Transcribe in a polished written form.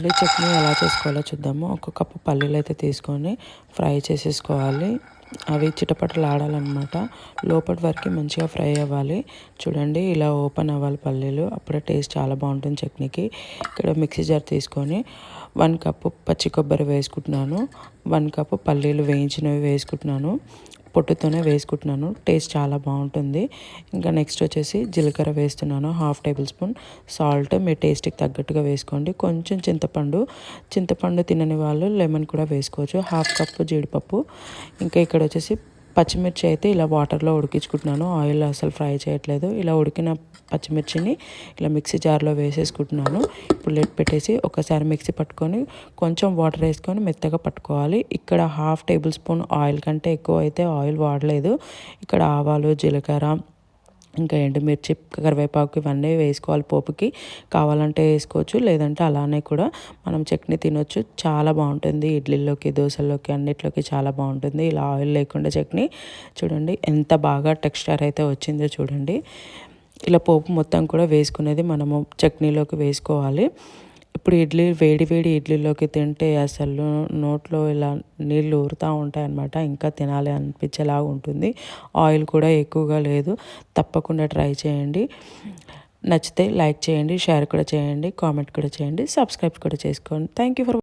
పల్లీ చట్నీ ఎలా చేసుకోవాలో చూద్దాము. ఒక కప్పు పల్లీలు అయితే తీసుకొని ఫ్రై చేసేసుకోవాలి. అవి చిటపటలు ఆడాలన్నమాట. లోపటి వరకు మంచిగా ఫ్రై అవ్వాలి. చూడండి ఇలా ఓపెన్ అవ్వాలి పల్లీలు, అప్పుడే టేస్ట్ చాలా బాగుంటుంది చట్నీకి. ఇక్కడ మిక్సీ జార్ తీసుకొని 1 కప్పు పచ్చి కొబ్బరి వేసుకుంటున్నాను, 1 కప్పు పల్లీలు వేయించినవి వేసుకుంటున్నాను. పొట్టుతోనే వేసుకుంటున్నాను, టేస్ట్ చాలా బాగుంటుంది. ఇంకా నెక్స్ట్ వచ్చేసి జీలకర్ర వేస్తున్నాను, 1/2 టేబుల్ స్పూన్. సాల్ట్ మీ టేస్ట్కి తగ్గట్టుగా వేసుకోండి. కొంచెం చింతపండు తినని వాళ్ళు లెమన్ కూడా వేసుకోవచ్చు. 1/2 కప్పు జీడిపప్పు. ఇంకా ఇక్కడ వచ్చేసి పచ్చిమిర్చి అయితే ఇలా వాటర్లో ఉడికించుకుంటున్నాను, ఆయిల్ అసలు ఫ్రై చేయట్లేదు. ఇలా ఉడికిన పచ్చిమిర్చిని ఇలా మిక్సీ జార్లో వేసేసుకుంటున్నాను. ఇప్పుడు లెడ్ పెట్టేసి ఒకసారి మిక్సీ పట్టుకొని కొంచెం వాటర్ వేసుకొని మెత్తగా పట్టుకోవాలి. ఇక్కడ 1/2 టేబుల్ స్పూన్ ఆయిల్ కంటే ఎక్కువ అయితే ఆయిల్ వాడలేదు. ఇక్కడ ఆవాలు, జీలకర్ర, ఇంకా ఎండుమిర్చి, కరివేపాకు ఇవన్నీ వేసుకోవాలి. పోపుకి కావాలంటే వేసుకోవచ్చు, లేదంటే అలానే కూడా మనం చట్నీ తినొచ్చు. చాలా బాగుంటుంది. ఇడ్లీలోకి, దోశల్లోకి అన్నిట్లోకి చాలా బాగుంటుంది ఇలా ఆయిల్ లేకుండా చట్నీ. చూడండి ఎంత బాగా టెక్స్చర్ అయితే వచ్చిందో చూడండి. ఇలా పోపు మొత్తం కూడా వేసుకునేది మనము చట్నీలోకి వేసుకోవాలి. ఇప్పుడు వేడి ఇడ్లీలోకి తింటే అసలు నోట్లో ఇలా నీళ్ళు ఊరుతూ ఉంటాయన్నమాట. ఇంకా తినాలి అనిపించేలాగా ఉంటుంది. ఆయిల్ కూడా ఎక్కువగా లేదు. తప్పకుండా ట్రై చేయండి. నచ్చితే లైక్ చేయండి, షేర్ కూడా చేయండి, కామెంట్ కూడా చేయండి, సబ్స్క్రైబ్ కూడా చేసుకోండి. Thank you for